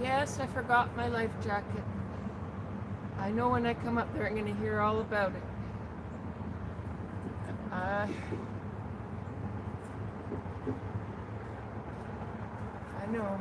Yes, I forgot my life jacket. I know when I come up there I'm going to hear all about it. I know.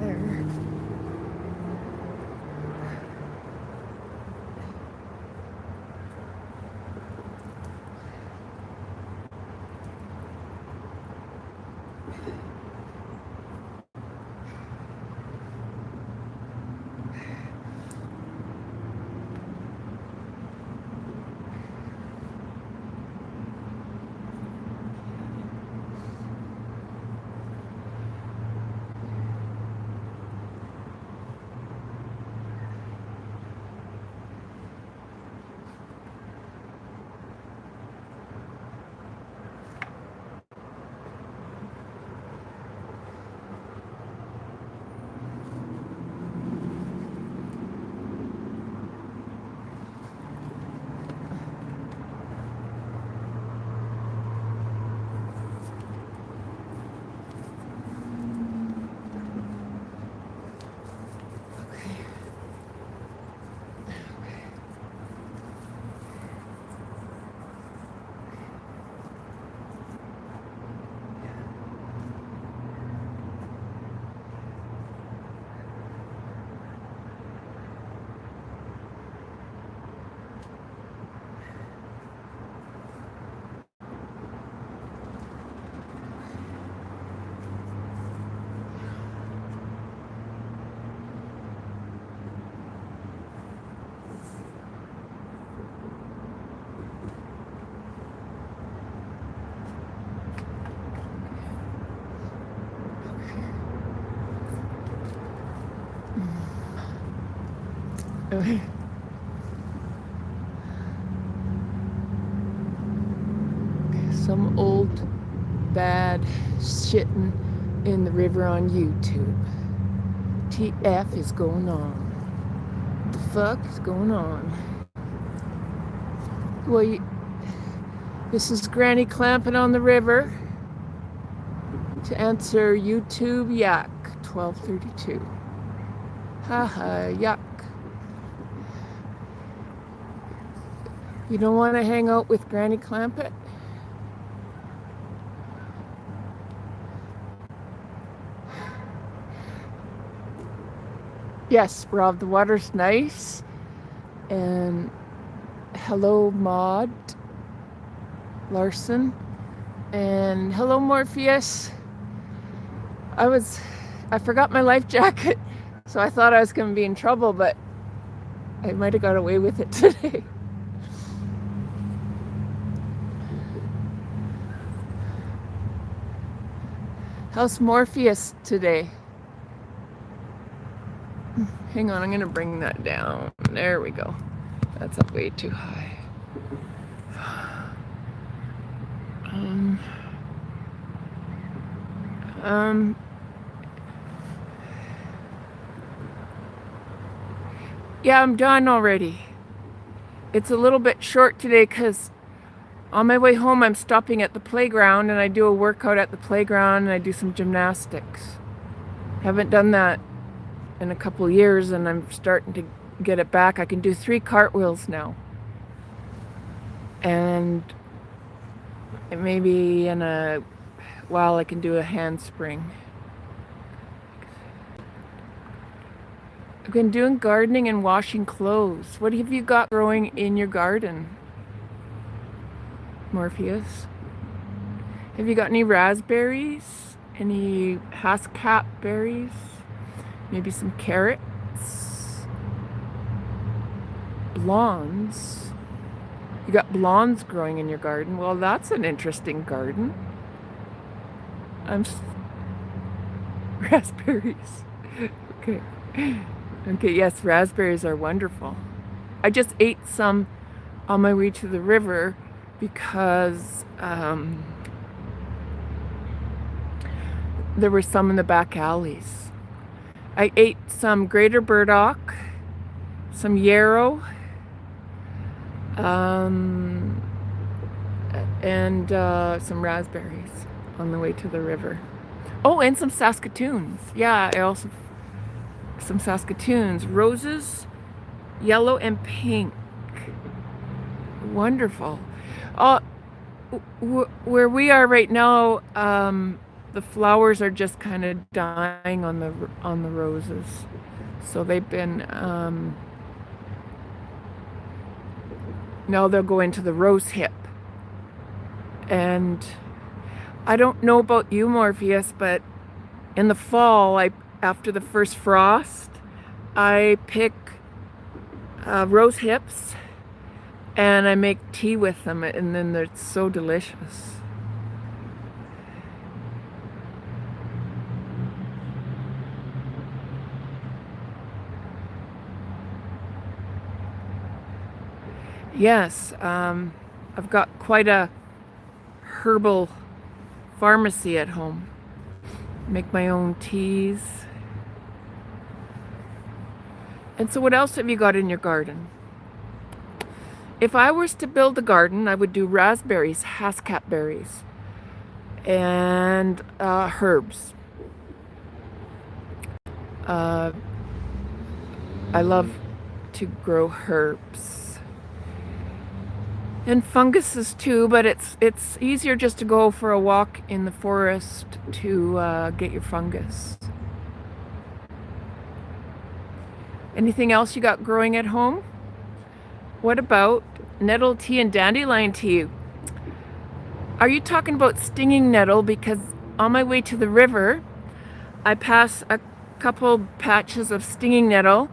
There. Okay. Some old bad shitting in the river on YouTube. TF is going on. What the fuck is going on? Well, this is Granny clamping on the river to answer YouTube yak 1232. Haha, yuck. You don't want to hang out with Granny Clampett? Yes, Rob, the water's nice, and hello Maud Larson, and hello Morpheus. I forgot my life jacket, so I thought I was going to be in trouble, but I might have got away with it today. How's Morpheus today? Hang on, I'm going to bring that down. There we go. That's up way too high. Yeah, I'm done already. It's a little bit short today because on my way home I'm stopping at the playground and I do a workout at the playground and I do some gymnastics. Haven't done that in a couple years and I'm starting to get it back. I can do 3 cartwheels now. And maybe in a while I can do a handspring. I've been doing gardening and washing clothes. What have you got growing in your garden, Morpheus? Have you got any raspberries? Any hascap berries? Maybe some carrots? Blondes? You got blondes growing in your garden? Well, that's an interesting garden. Raspberries. Okay. Okay, yes, raspberries are wonderful. I just ate some on my way to the river because there were some in the back alleys. I ate some greater burdock, some yarrow, and some raspberries on the way to the river. Oh, and some Saskatoons. Yeah, I also some Saskatoons. Roses, yellow and pink. Wonderful. Where we are right now, the flowers are just kind of dying on the roses. So they've been now they'll go into the rose hip. And I don't know about you, Morpheus, but in the fall, after the first frost, I pick rose hips and I make tea with them, and then they're so delicious. Yes, I've got quite a herbal pharmacy at home. Make my own teas. And so what else have you got in your garden? If I was to build a garden, I would do raspberries, hascap berries, and herbs. I love to grow herbs. And funguses too, but it's easier just to go for a walk in the forest to get your fungus. Anything else you got growing at home? What about nettle tea and dandelion tea? Are you talking about stinging nettle? Because on my way to the river, I pass a couple patches of stinging nettle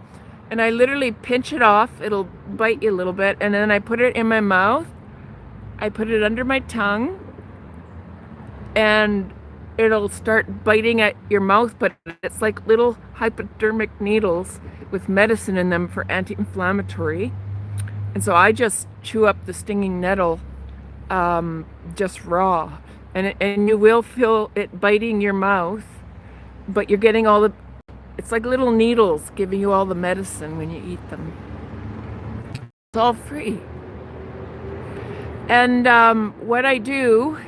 and I literally pinch it off. It'll bite you a little bit, and then I put it in my mouth. I put it under my tongue and it'll start biting at your mouth, but it's like little hypodermic needles with medicine in them for anti-inflammatory. And so I just chew up the stinging nettle just raw, and you will feel it biting your mouth, but you're getting it's like little needles giving you all the medicine when you eat them. It's all free. And what I do,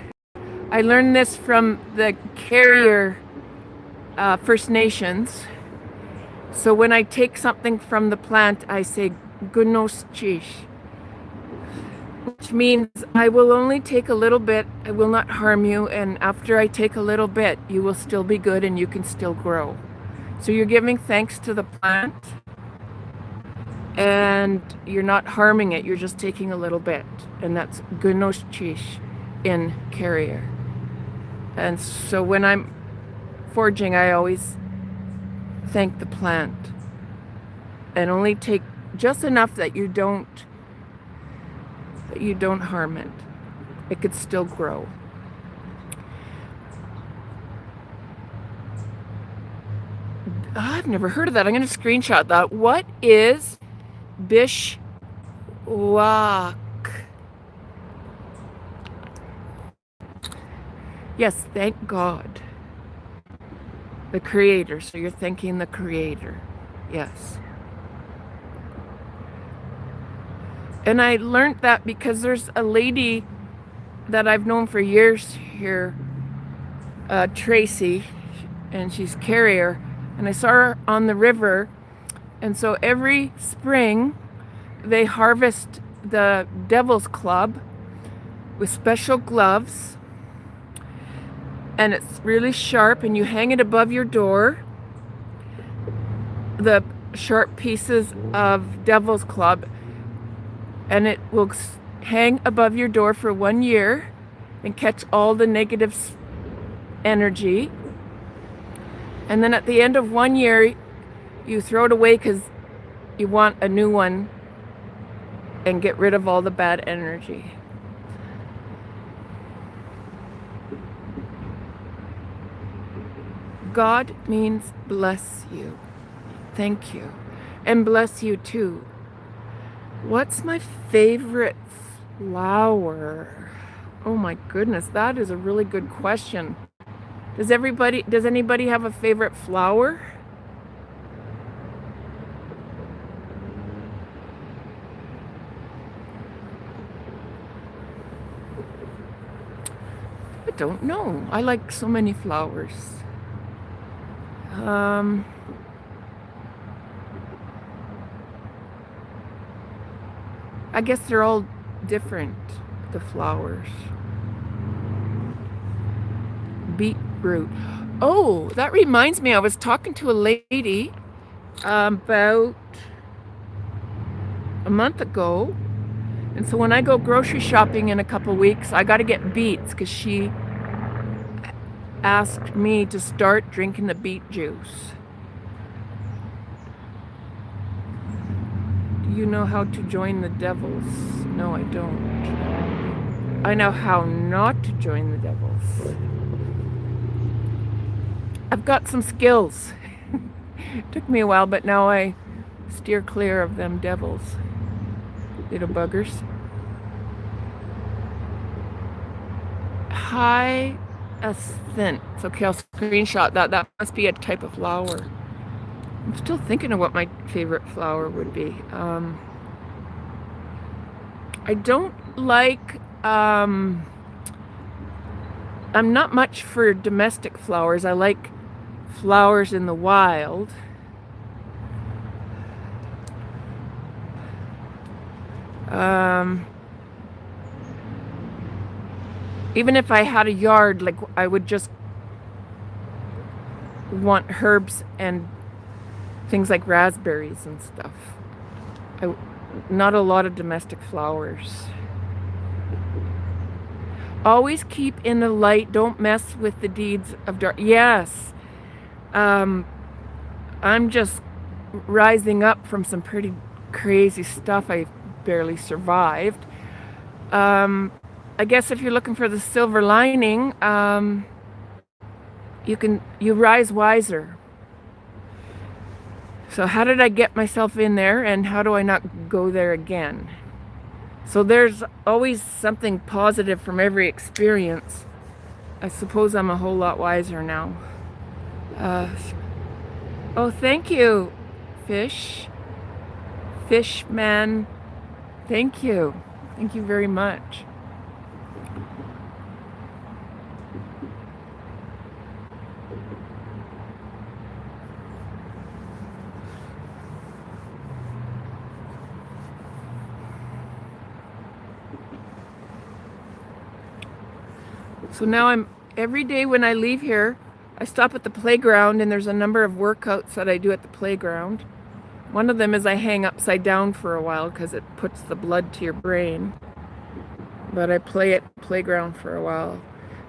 I learned this from the Carrier First Nations. So when I take something from the plant, I say gunos chish, which means I will only take a little bit, I will not harm you, and after I take a little bit, you will still be good and you can still grow. So you're giving thanks to the plant, and you're not harming it, you're just taking a little bit, and that's gunoschish in carrier. And so when I'm foraging, I always thank the plant and only take just enough that you don't harm it. It could still grow. Oh, I've never heard of that. I'm going to screenshot that. What is bishwak? Yes, thank God. The creator. So you're thanking the creator. Yes. And I learned that because there's a lady that I've known for years here, Tracy, and she's carrier. And I saw her on the river. And so every spring, they harvest the Devil's Club with special gloves. And it's really sharp, and you hang it above your door. The sharp pieces of Devil's Club, and it will hang above your door for 1 year and catch all the negative energy. And then at the end of 1 year, you throw it away because you want a new one and get rid of all the bad energy. God means bless you. Thank you. And bless you too. What's my favorite flower? Oh my goodness, that is a really good question. Does anybody have a favorite flower? I don't know. I like so many flowers. I guess they're all different, the flowers. Beetroot. Oh, that reminds me, I was talking to a lady about a month ago. And so when I go grocery shopping in a couple weeks, I got to get beets because she asked me to start drinking the beet juice. Do you know how to join the devils? No, I don't. I know how not to join the devils. I've got some skills. Took me a while, but now I steer clear of them devils. Little buggers. Hyacinth. Okay, I'll screenshot that. That must be a type of flower. I'm still thinking of what my favorite flower would be. I don't like, I'm not much for domestic flowers. I like flowers in the wild. Even if I had a yard, like I would just want herbs and things like raspberries and stuff. Not a lot of domestic flowers. Always keep in the light. Don't mess with the deeds of dark. Yes. I'm just rising up from some pretty crazy stuff. I barely survived. I guess if you're looking for the silver lining, you rise wiser. So how did I get myself in there, and how do I not go there again? So there's always something positive from every experience. I suppose I'm a whole lot wiser now. Oh, thank you, Fishman. Thank you. Thank you very much. So now every day when I leave here, I stop at the playground, and there's a number of workouts that I do at the playground. One of them is I hang upside down for a while because it puts the blood to your brain. But I play at playground for a while.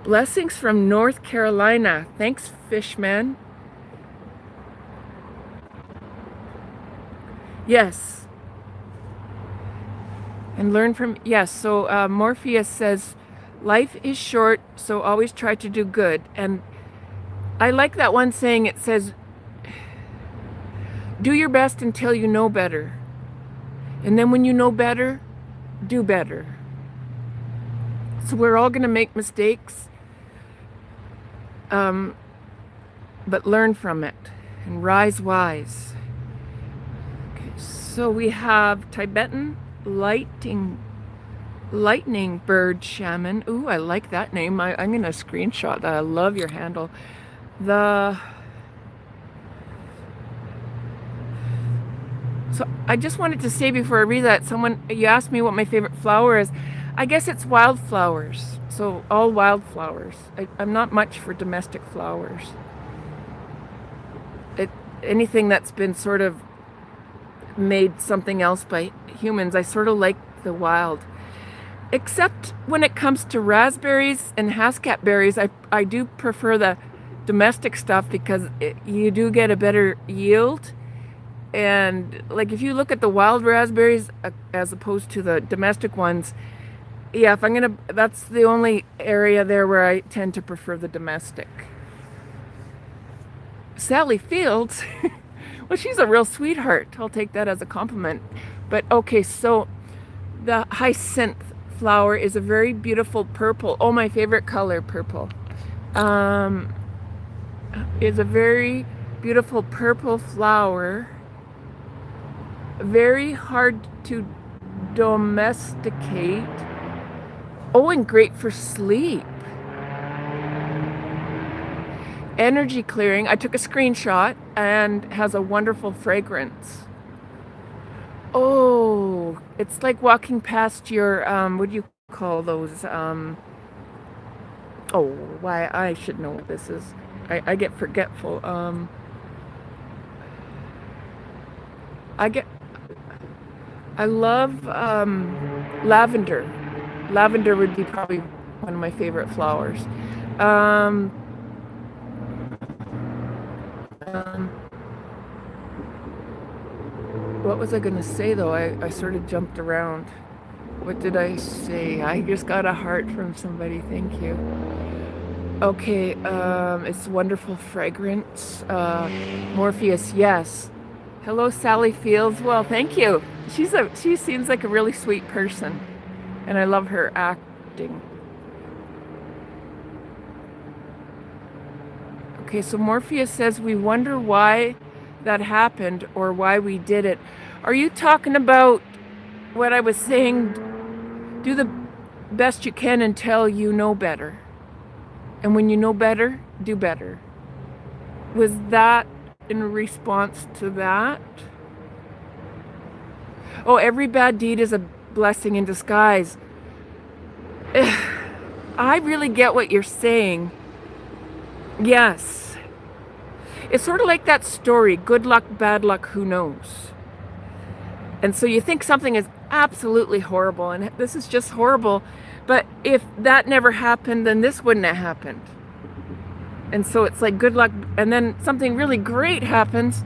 Blessings from North Carolina. Thanks, Fishman. Yes. And learn from, yes. So Morpheus says, life is short, so always try to do good. And I like that one saying. It says, do your best until you know better. And then when you know better, do better. So we're all going to make mistakes, but learn from it and rise wise. Okay, so we have Tibetan lightning bird shaman. Ooh, I like that name. I'm going to screenshot that. I love your handle. So I just wanted to say before I read that, you asked me what my favorite flower is. I guess it's wildflowers. So all wildflowers. I'm not much for domestic flowers. Anything that's been sort of made something else by humans, I sort of like the wild. Except when it comes to raspberries and hascat berries, I do prefer the domestic stuff because you do get a better yield. And like if you look at the wild raspberries as opposed to the domestic ones, yeah, that's the only area there where I tend to prefer the domestic. Sally Fields, well, she's a real sweetheart. I'll take that as a compliment. But okay, so the hyacinth flower is a very beautiful purple. Oh, my favorite color, purple. Is a very beautiful purple flower. Very hard to domesticate. Oh, and great for sleep. Energy clearing. I took a screenshot and has a wonderful fragrance. Oh, it's like walking past your, what do you call those? Oh, why, I should know what this is. I get forgetful. I love lavender. Lavender would be probably one of my favorite flowers. What was I going to say though? I sort of jumped around. What did I say? I just got a heart from somebody. Thank you. Okay, it's wonderful fragrance. Morpheus, yes. Hello, Sally Fields. Well, thank you. She seems like a really sweet person, and I love her acting. Okay, so Morpheus says we wonder why that happened or why we did it. Are you talking about what I was saying? Do the best you can until you know better. And when you know better, do better. Was that in response to that? Oh, every bad deed is a blessing in disguise. I really get what you're saying. Yes. It's sort of like that story, good luck, bad luck, who knows? And so you think something is absolutely horrible, and this is just horrible, but if that never happened, then this wouldn't have happened. And so it's like good luck, and then something really great happens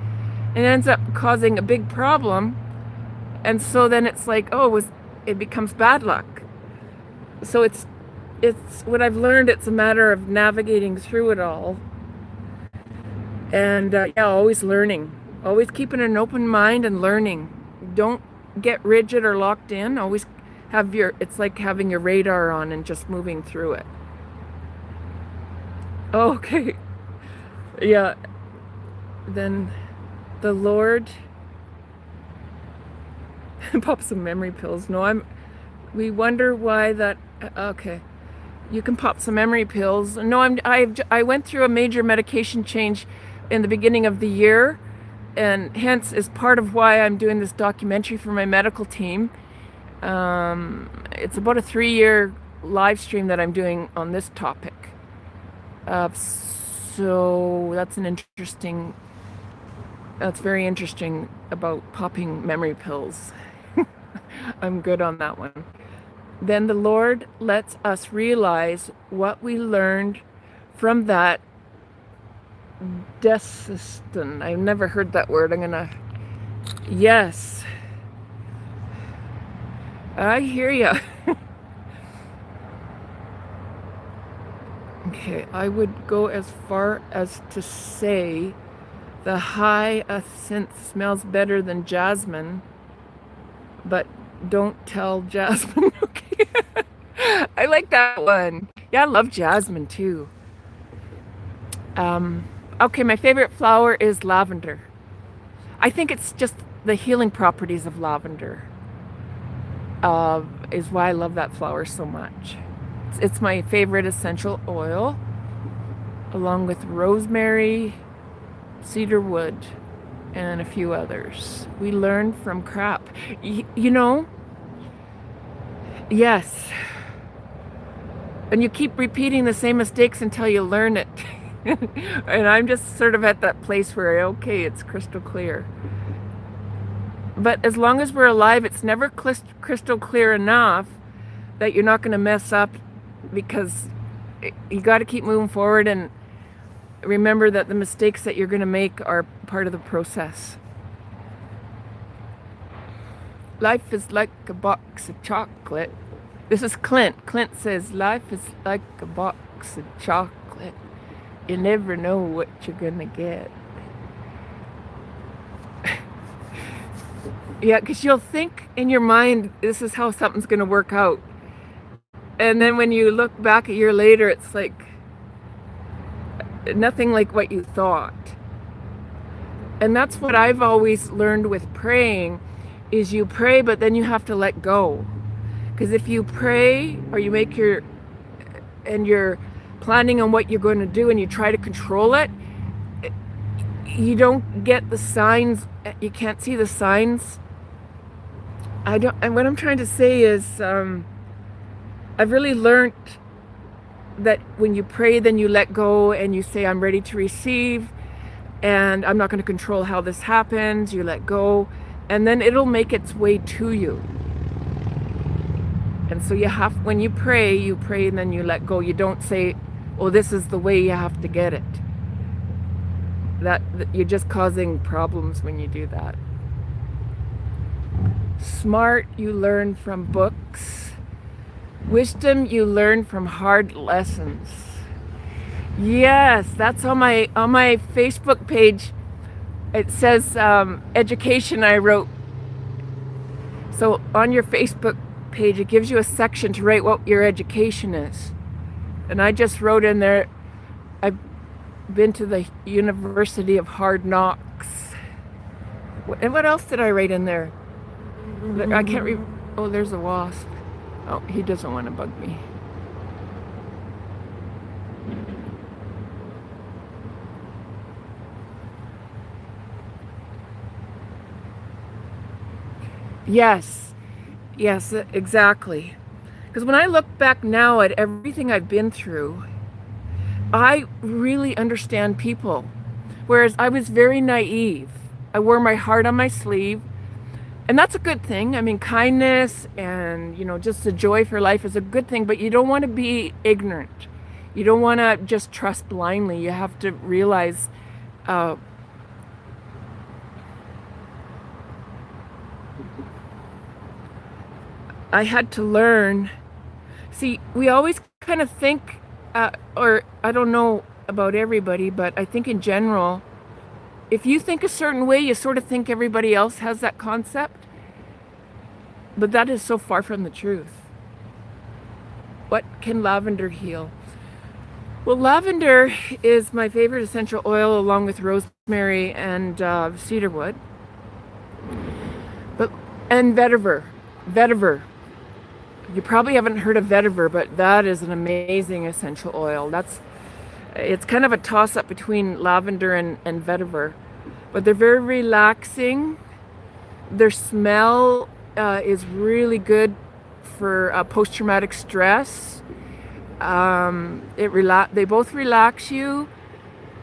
and ends up causing a big problem. And so then it's like, oh, it becomes bad luck. So it's what I've learned, it's a matter of navigating through it all. And yeah, always learning, always keeping an open mind and learning. Don't get rigid or locked in. Always have it's like having your radar on and just moving through it. Okay. Yeah. Then the Lord pop some memory pills. No, we wonder why that, okay. You can pop some memory pills. No, I went through a major medication change in the beginning of the year, and hence is part of why I'm doing this documentary for my medical team. It's about a 3-year live stream that I'm doing on this topic. So that's an interesting That's very interesting about popping memory pills. I'm good on that one. Then the Lord lets us realize what we learned from that desiston. I've never heard that word. I'm gonna, yes, I hear you. Okay, I would go as far as to say the hyacinth smells better than jasmine, but don't tell Jasmine. Okay. I like that one. Yeah, I love jasmine too. Okay, my favorite flower is lavender. I think it's just the healing properties of lavender is why I love that flower so much. It's my favorite essential oil, along with rosemary, cedar wood, and a few others. We learn from crap. You know, yes. And you keep repeating the same mistakes until you learn it. And I'm just sort of at that place where, okay, it's crystal clear. But as long as we're alive, it's never crystal clear enough that you're not going to mess up, because you got to keep moving forward and remember that the mistakes that you're going to make are part of the process. Life is like a box of chocolate. This is Clint. Clint says, life is like a box of chocolate. You never know what you're going to get. Yeah, because you'll think in your mind, this is how something's going to work out. And then when you look back a year later, it's like nothing like what you thought. And that's what I've always learned with praying, is you pray, but then you have to let go. Because if you pray or you make and you're planning on what you're going to do and you try to control it, you don't get the signs. You can't see the signs. And what I'm trying to say is, I've really learned that when you pray, then you let go and you say, I'm ready to receive, and I'm not going to control how this happens. You let go, and then it'll make its way to you. And so when you pray, and then you let go. You don't say, oh, this is the way you have to get it. That you're just causing problems when you do that. Smart, you learn from books. Wisdom, you learn from hard lessons. Yes, that's on my Facebook page. It says education, I wrote. So on your Facebook page, it gives you a section to write what your education is. And I just wrote in there, I've been to the University of Hard Knocks. And what else did I write in there? I can't read. Oh, there's a wasp. Oh, he doesn't want to bug me. Yes, exactly. Because when I look back now at everything I've been through, I really understand people. Whereas I was very naive. I wore my heart on my sleeve. And that's a good thing. I mean, kindness and, just the joy for life is a good thing, but you don't want to be ignorant. You don't want to just trust blindly. You have to realize I had to learn. See, we always kind of think, or I don't know about everybody, but I think in general, if you think a certain way, you sort of think everybody else has that concept. But that is so far from the truth. What can lavender heal? Well, lavender is my favorite essential oil, along with rosemary and cedarwood. And vetiver. You probably haven't heard of vetiver, but that is an amazing essential oil. It's kind of a toss-up between lavender and vetiver. But they're very relaxing. Their smell is really good for post-traumatic stress. They both relax you.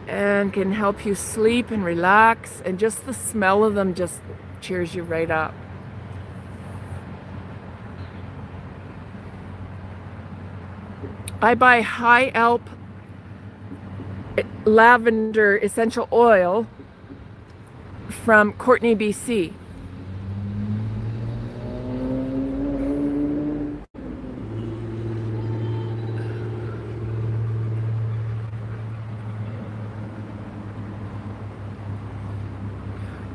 and can help you sleep and relax, and just the smell of them just cheers you right up. I buy High Alp lavender essential oil from Courtney, BC.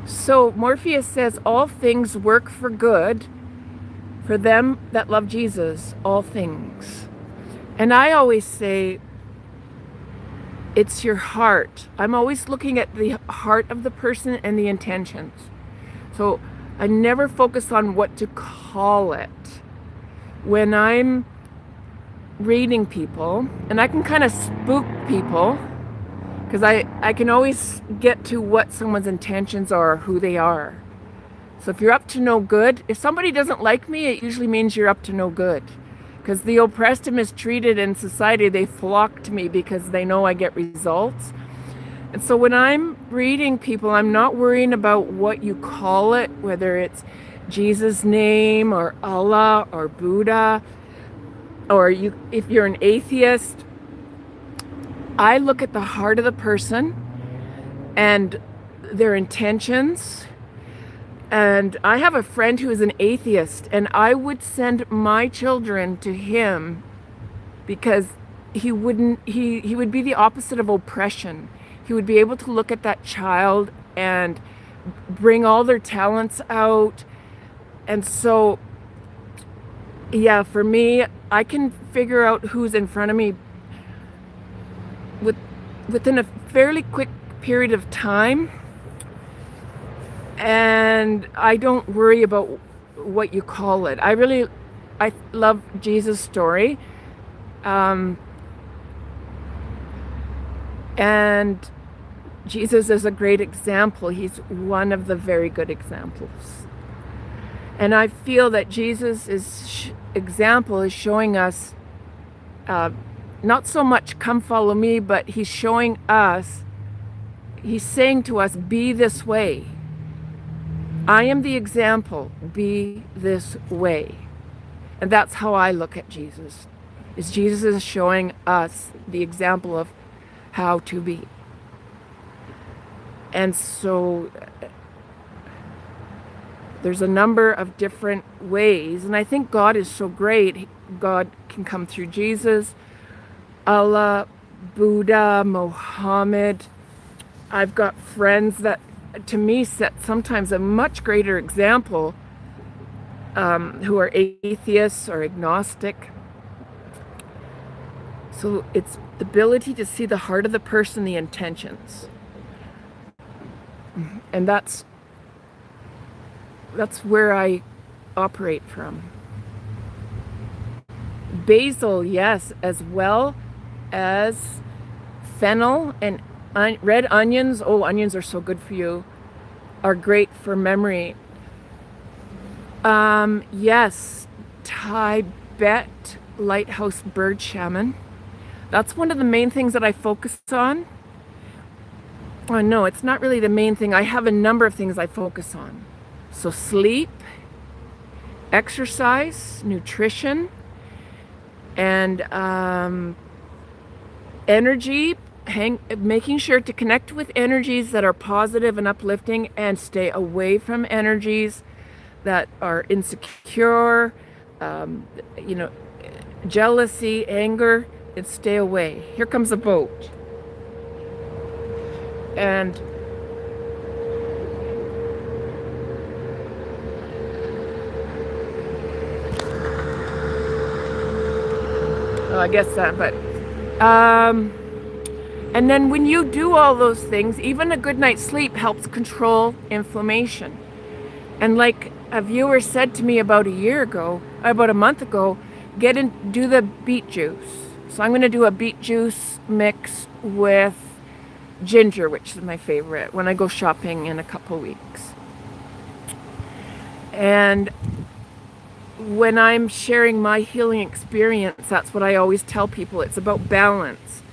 So Morpheus says all things work for good for them that love Jesus, all things. And I always say, it's your heart. I'm always looking at the heart of the person and the intentions. So I never focus on what to call it. When I'm reading people, and I can kind of spook people, because I can always get to what someone's intentions are, who they are. So if you're up to no good, if somebody doesn't like me, it usually means you're up to no good. Because the oppressed and mistreated in society, they flock to me because they know I get results. And so when I'm reading people, I'm not worrying about what you call it, whether it's Jesus' name or Allah or Buddha, or if you're an atheist. I look at the heart of the person and their intentions. And I have a friend who is an atheist, and I would send my children to him because he would be the opposite of oppression. He would be able to look at that child and bring all their talents out. And so, yeah, for me, I can figure out who's in front of me within a fairly quick period of time. And I don't worry about what you call it. I love Jesus' story. And Jesus is a great example. He's one of the very good examples. And I feel that Jesus' example is showing us, not so much come follow me, but he's showing us, he's saying to us, be this way. I am the example, be this way. And that's how I look at Jesus. Is Jesus is showing us the example of how to be. And so there's a number of different ways, and I think God is so great. God can come through Jesus, Allah, Buddha, Mohammed. I've got friends that to me set sometimes a much greater example, who are atheists or agnostic. So it's the ability to see the heart of the person, the intentions. And that's where I operate from. Basil, yes, as well as fennel and red onions. Oh, onions are so good for you. Are great for memory. Yes, Tibet lighthouse bird shaman. That's one of the main things that I focus on. Oh, no, it's not really the main thing. I have a number of things I focus on. So sleep, exercise, nutrition, and energy. Making sure to connect with energies that are positive and uplifting, and stay away from energies that are insecure, jealousy, anger, and stay away. Here comes a boat. And I guess that, but and then when you do all those things, even a good night's sleep helps control inflammation. And like a viewer said to me about a month ago, do the beet juice. So I'm going to do a beet juice mix with ginger, which is my favorite, when I go shopping in a couple weeks. And when I'm sharing my healing experience, that's what I always tell people. It's about balance.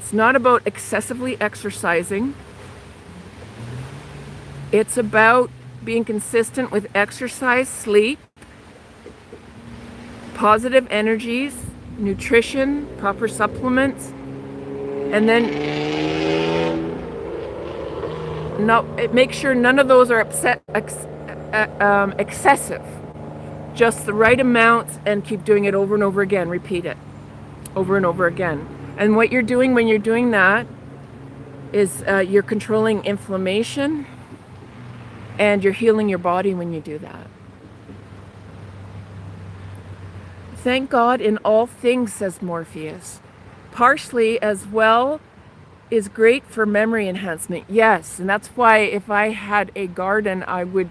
It's not about excessively exercising. It's about being consistent with exercise, sleep, positive energies, nutrition, proper supplements, and then make sure none of those are excessive. Just the right amounts, and keep doing it over and over again. Repeat it over and over again. And what you're doing when you're doing that is you're controlling inflammation, and you're healing your body when you do that. Thank God in all things, says Morpheus. Parsley as well is great for memory enhancement. Yes, and that's why if I had a garden, I would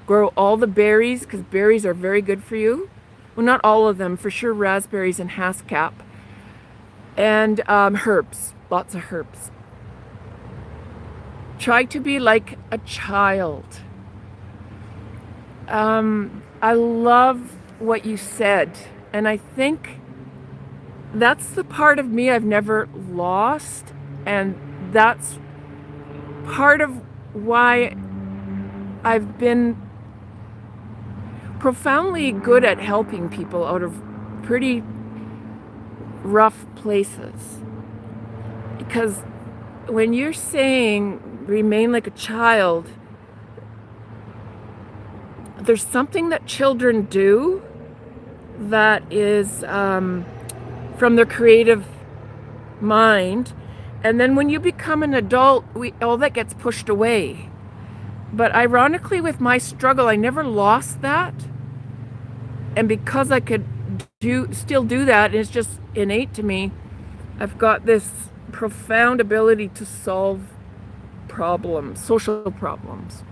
grow all the berries, because berries are very good for you. Well, not all of them, for sure raspberries and haskap. And herbs, lots of herbs. Try to be like a child. I love what you said, and I think that's the part of me I've never lost, and that's part of why I've been profoundly good at helping people out of pretty rough places. Because when you're saying remain like a child, there's something that children do that is from their creative mind, and then when you become an adult, all that gets pushed away. But ironically, with my struggle, I never lost that, and because I could still do that, and it's just innate to me, I've got this profound ability to solve problems, social problems.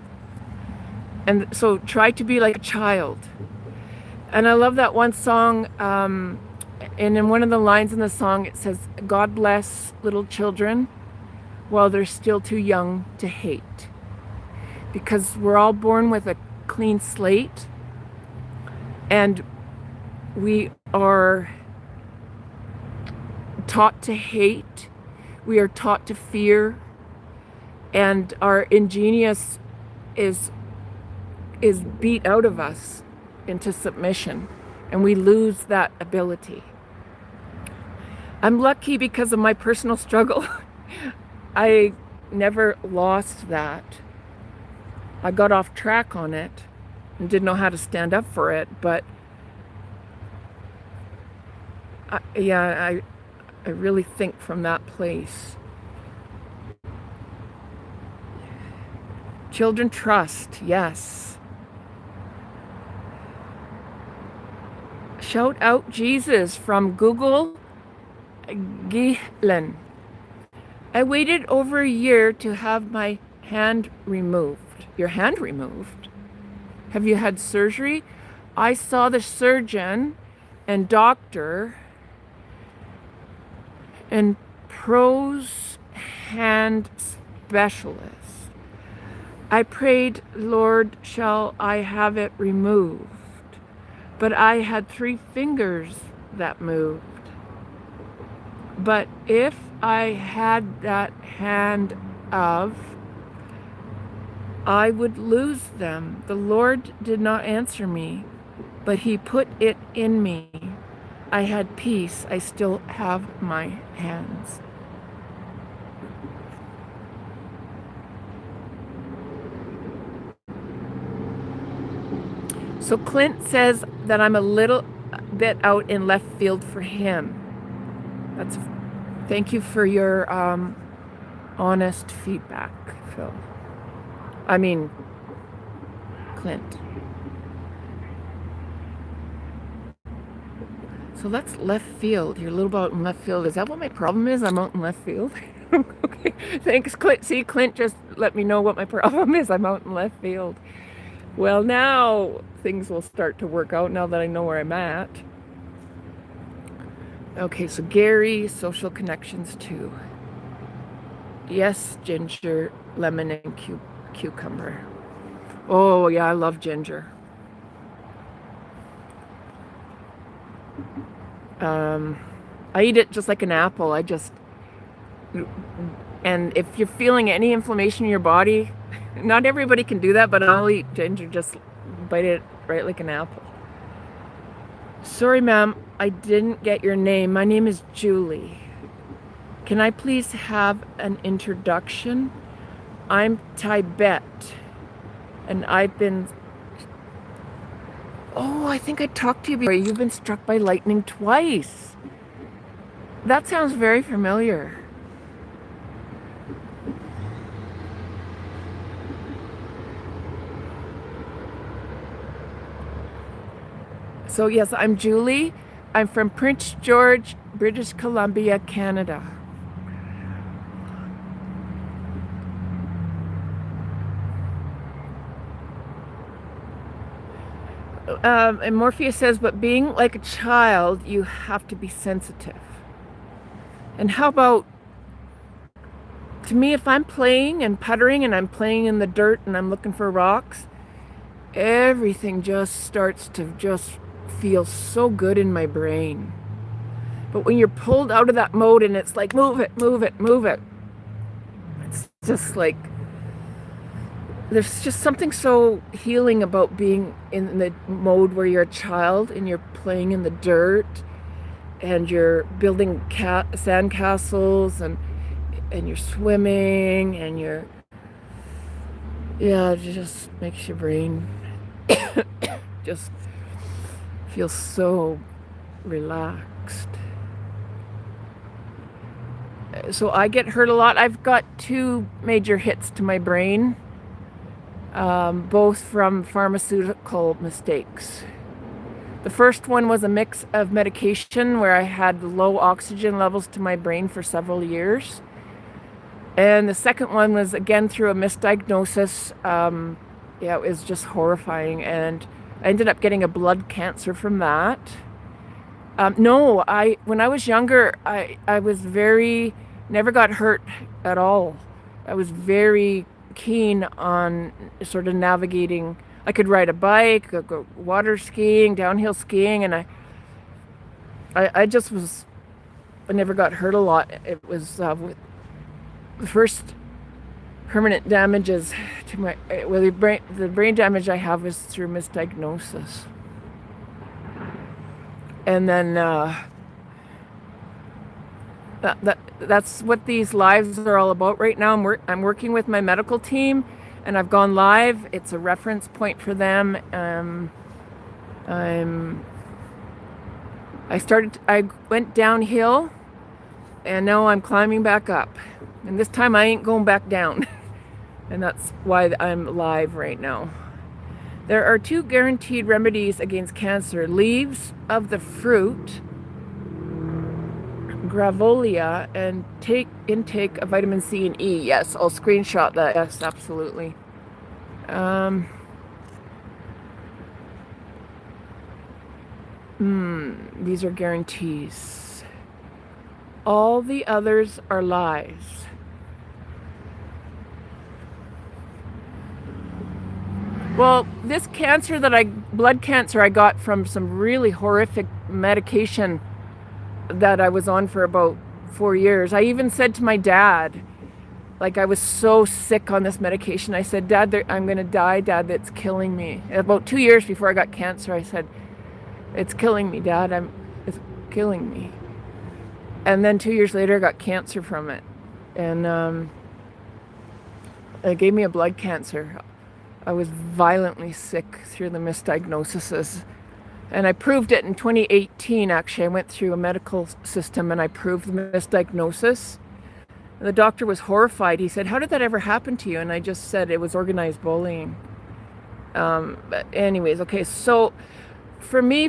And so try to be like a child. And I love that one song, and in one of the lines in the song, it says, God bless little children while they're still too young to hate. Because we're all born with a clean slate, and we are taught to hate, we are taught to fear, and our ingenious is beat out of us into submission, and we lose that ability. I'm lucky because of my personal struggle. I never lost that. I got off track on it and didn't know how to stand up for it, but I really think from that place. Children trust, yes. Shout out Jesus from Google Gihlen. I waited over a year to have my hand removed. Your hand removed? Have you had surgery? I saw the surgeon and doctor and pros hand specialist. I prayed, Lord, shall I have it removed? But I had 3 fingers that moved. But if I had that hand of, I would lose them. The Lord did not answer me, but He put it in me. I had peace. I still have my hands. So Clint says that I'm a little bit out in left field for him. Thank you for your honest feedback, Phil. I mean, Clint. So that's left field. You're a little bit out in left field. Is that what my problem is? I'm out in left field? Okay, thanks, Clint. See, Clint just let me know what my problem is. I'm out in left field. Well, now things will start to work out now that I know where I'm at. Okay, so Gary, social connections too. Yes, ginger, lemon, and cucumber. Oh, yeah, I love ginger. I eat it just like an apple. I just And if you're feeling any inflammation in your body, not everybody can do that, but I'll eat ginger, just bite it right like an apple. Sorry, ma'am, I didn't get your name. My name is Julie. Can I please have an introduction? I'm Tibet, and I've been... Oh, I think I talked to you before. You've been struck by lightning twice. That sounds very familiar. So yes, I'm Julie. I'm from Prince George, British Columbia, Canada. And Morpheus says, but being like a child, you have to be sensitive. And how about, to me, if I'm playing and puttering and I'm playing in the dirt and I'm looking for rocks, everything just starts to just feel so good in my brain. But when you're pulled out of that mode and it's like, move it, move it, move it, it's just like, there's just something so healing about being in the mode where you're a child and you're playing in the dirt and you're building sand castles and you're swimming and you're, yeah, it just makes your brain just feel so relaxed. So I get hurt a lot. I've got 2 major hits to my brain. Both from pharmaceutical mistakes. The first one was a mix of medication where I had low oxygen levels to my brain for several years. And the second one was again through a misdiagnosis. Yeah, it was just horrifying. And I ended up getting a blood cancer from that. No, when I was younger, I was never got hurt at all. I was very keen on sort of navigating. I could ride a bike, go water skiing, downhill skiing, and I just was, I never got hurt a lot. It was with the first permanent damages to my, well, the brain damage I have is through misdiagnosis. And then that's what these lives are all about right now. I'm working with my medical team, and I've gone live. It's a reference point for them. I went downhill, and now I'm climbing back up. And this time I ain't going back down. And that's why I'm live right now. There are 2 guaranteed remedies against cancer: leaves of the fruit, Gravolia, and intake of vitamin C and E. Yes, I'll screenshot that. Yes, absolutely. These are guarantees. All the others are lies. Well, this cancer blood cancer I got from some really horrific medication that I was on for about 4 years. I even said to my dad, like, I was so sick on this medication. I said, Dad, I'm going to die, Dad, that's killing me. About 2 years before I got cancer, I said, it's killing me, Dad, it's killing me. And then 2 years later, I got cancer from it. And it gave me a blood cancer. I was violently sick through the misdiagnoses. And I proved it in 2018, actually. I went through a medical system and I proved the misdiagnosis. And the doctor was horrified. He said, how did that ever happen to you? And I just said it was organized bullying. But anyways, okay, so for me,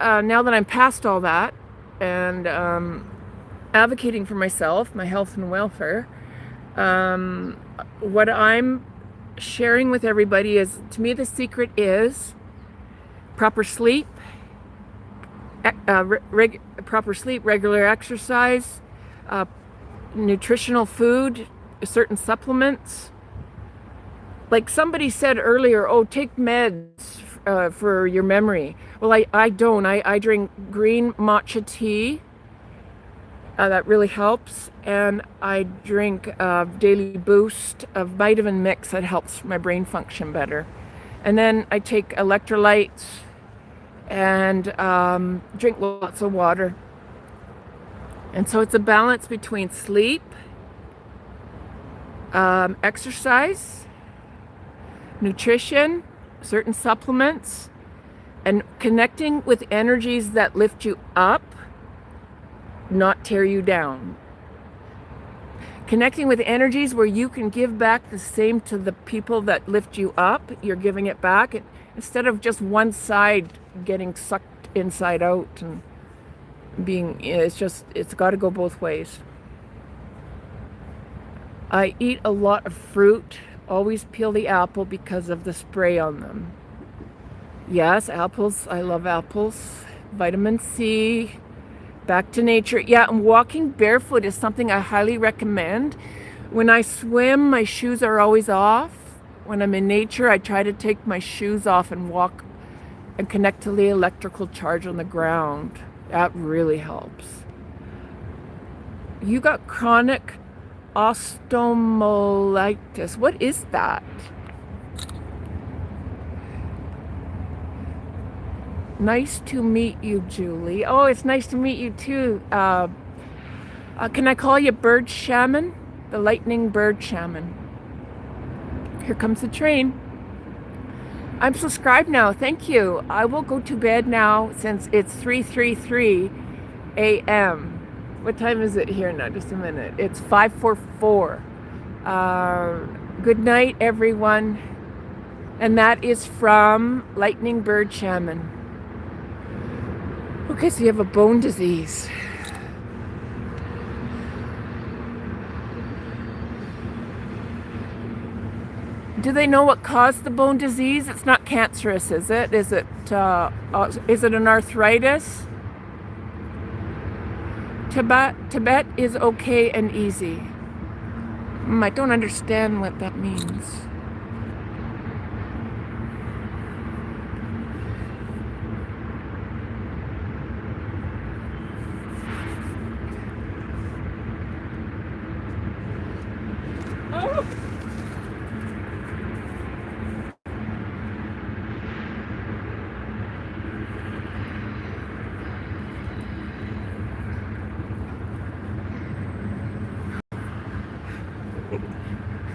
now that I'm past all that and advocating for myself, my health and welfare, what I'm sharing with everybody is, to me, the secret is proper sleep, regular exercise, nutritional food, certain supplements. Like somebody said earlier, oh, take meds for your memory. Well, I don't. I drink green matcha tea. That really helps. And I drink a daily boost of vitamin mix that helps my brain function better. And then I take electrolytes and drink lots of water. And so it's a balance between sleep, exercise, nutrition, certain supplements, and connecting with energies that lift you up, not tear you down. Connecting with energies where you can give back the same to the people that lift you up, you're giving it back instead of just one side getting sucked inside out and it's got to go both ways. I eat a lot of fruit, always peel the apple because of the spray on them. Yes, apples, I love apples. Vitamin C, back to nature. Yeah, and walking barefoot is something I highly recommend. When I swim, my shoes are always off. When I'm in nature, I try to take my shoes off and walk and connect to the electrical charge on the ground. That really helps. You got chronic osteomyelitis. What is that? Nice to meet you, Julie. Oh, it's nice to meet you too. Can I call you Bird Shaman? The lightning bird shaman. Here comes the train. I'm subscribed now. Thank you. I will go to bed now since it's 3:33 a.m. What time is it here now? Just a minute. It's 5:44. Good night, everyone. And that is from Lightning Bird Shaman. Okay, so you have a bone disease. Do they know what caused the bone disease? It's not cancerous, is it? Is it an arthritis? Tibet is okay and easy. I don't understand what that means. Oh.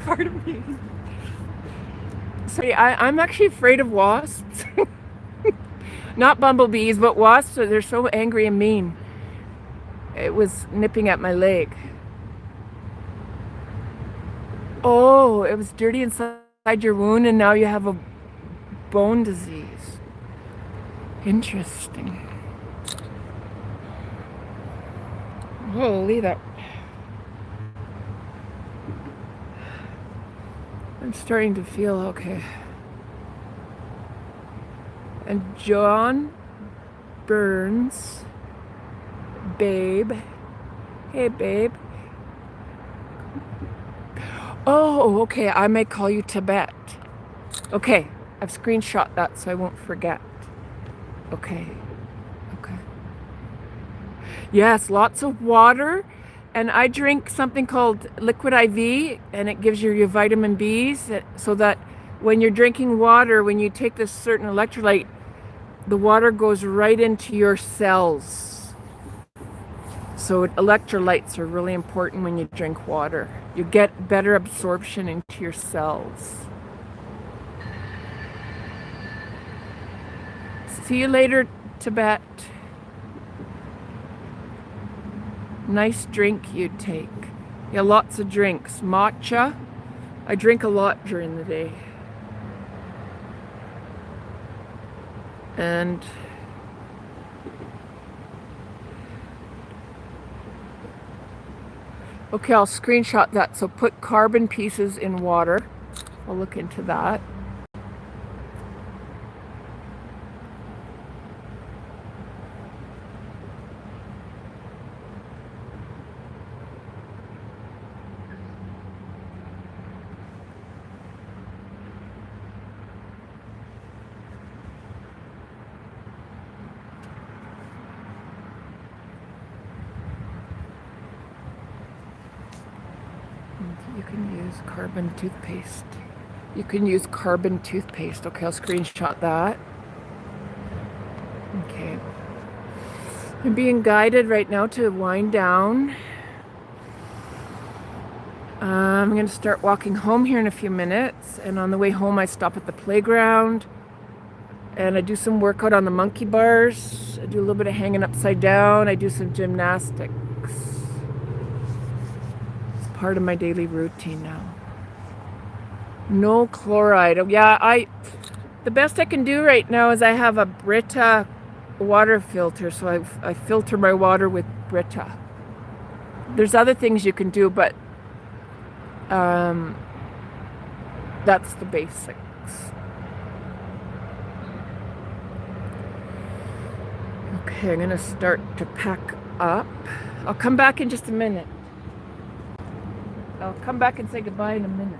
Pardon me. Sorry, I'm actually afraid of wasps. Not bumblebees, but wasps. They're so angry and mean. It was nipping at my leg. Oh, it was dirty inside your wound and now you have a bone disease. Interesting. Holy, that... I'm starting to feel okay. And John Burns, babe. Hey, babe. Oh, okay. I may call you Tibet. Okay. I've screenshot that so I won't forget. Okay. Okay. Yes, lots of water. And I drink something called Liquid IV, and it gives you your vitamin Bs so that when you're drinking water, when you take this certain electrolyte, the water goes right into your cells. So electrolytes are really important when you drink water. You get better absorption into your cells. See you later, Tibet. Nice drink you take. Yeah, lots of drinks. Matcha. I drink a lot during the day. And okay, I'll screenshot that. So put carbon pieces in water. I'll look into that. You can use carbon toothpaste. You can use carbon toothpaste. Okay, I'll screenshot that. Okay. I'm being guided right now to wind down. I'm going to start walking home here in a few minutes. And on the way home, I stop at the playground. And I do some workout on the monkey bars. I do a little bit of hanging upside down. I do some gymnastics. It's part of my daily routine now. No chloride. Oh, yeah, the best I can do right now is I have a Brita water filter, so I filter my water with Brita. There's other things you can do, but that's the basics. Okay, I'm gonna start to pack up. I'll come back in just a minute. I'll come back and say goodbye in a minute.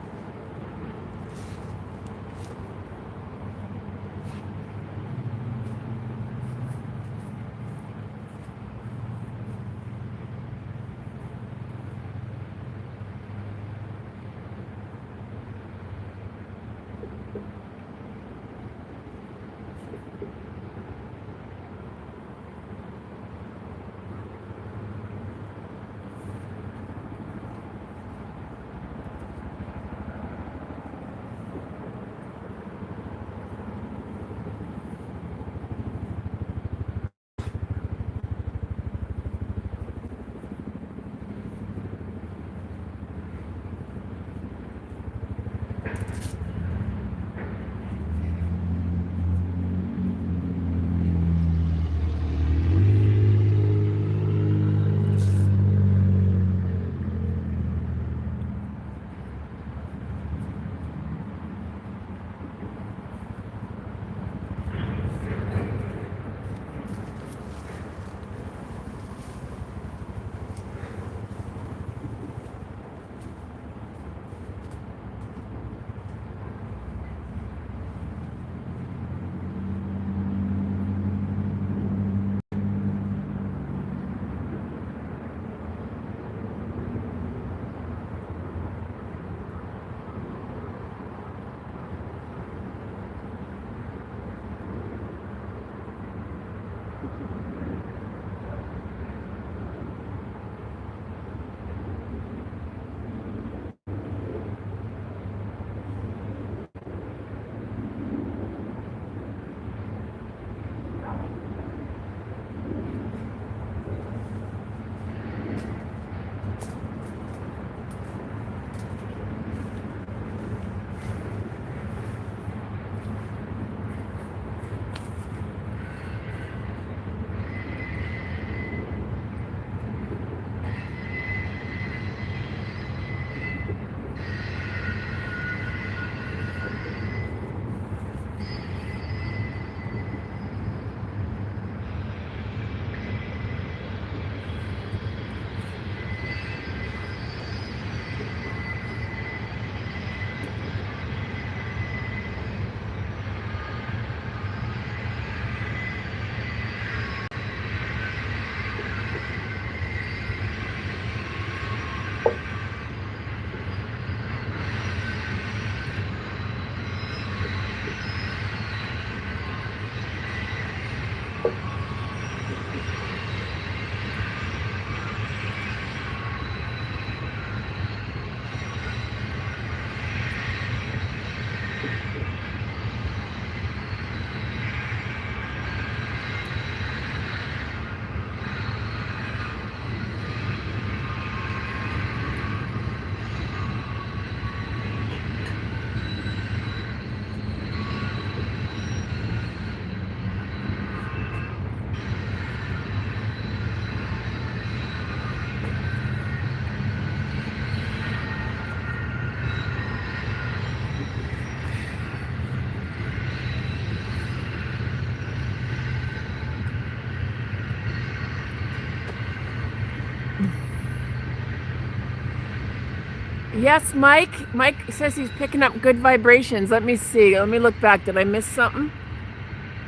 Yes, Mike. Mike says he's picking up good vibrations. Let me see. Let me look back. Did I miss something?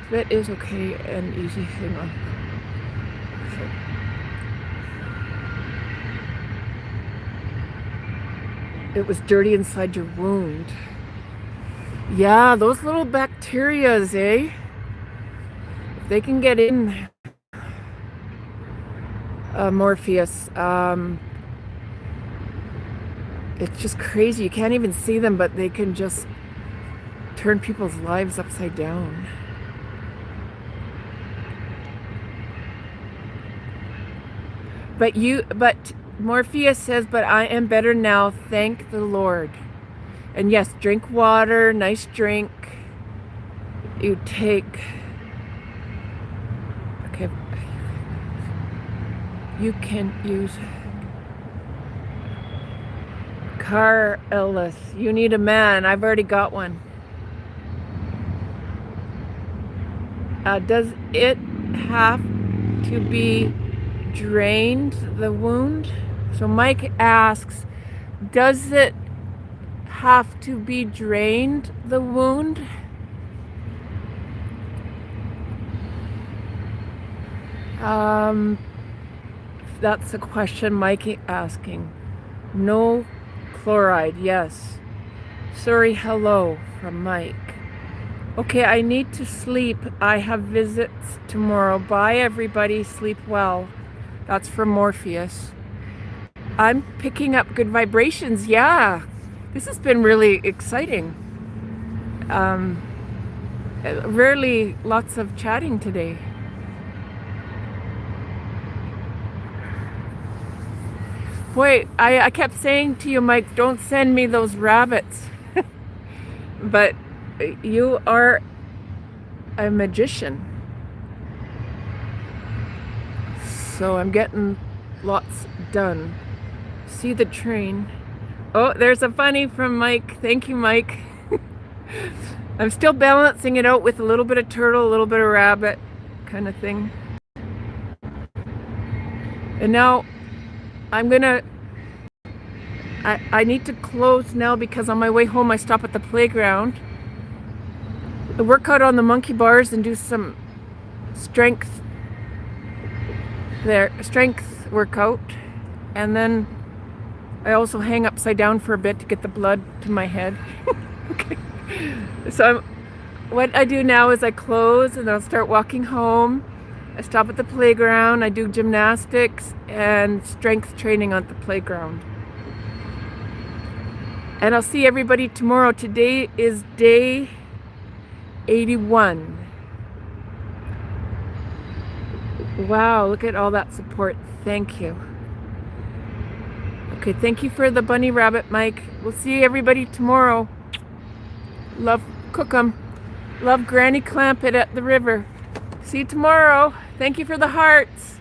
That is okay and easy. Hang on. Okay. it was dirty inside your wound. Yeah, those little bacterias, eh? If they can get in, Morpheus, it's just crazy. You can't even see them, but they can just turn people's lives upside down. But Morpheus says, but I am better now, thank the Lord. And yes, drink water, nice drink. You take, okay, you can use Car Ellis. You need a man. I've already got one. Does it have to be drained, the wound? So Mike asks, does it have to be drained, the wound? That's a question Mike asking. No chloride, yes. Sorry, hello from Mike. Okay, I need to sleep. I have visits tomorrow. Bye, everybody. Sleep well. That's from Morpheus. I'm picking up good vibrations. Yeah, this has been really exciting. Rarely lots of chatting today. Boy, I kept saying to you, Mike, don't send me those rabbits. But you are a magician. So I'm getting lots done. See the train. Oh, there's a funny from Mike. Thank you, Mike. I'm still balancing it out with a little bit of turtle, a little bit of rabbit kind of thing. And now I'm gonna, I need to close now because on my way home I stop at the playground. I work out on the monkey bars and do some strength workout. And then I also hang upside down for a bit to get the blood to my head. Okay. So what I do now is I close and I'll start walking home. I stop at the playground. I do gymnastics and strength training on the playground. And I'll see everybody tomorrow. Today is day 81. Wow, look at all that support. Thank you. Okay, thank you for the bunny rabbit, Mike. We'll see everybody tomorrow. Love, cook 'em. Love Granny Clampett at the river. See you tomorrow. Thank you for the hearts.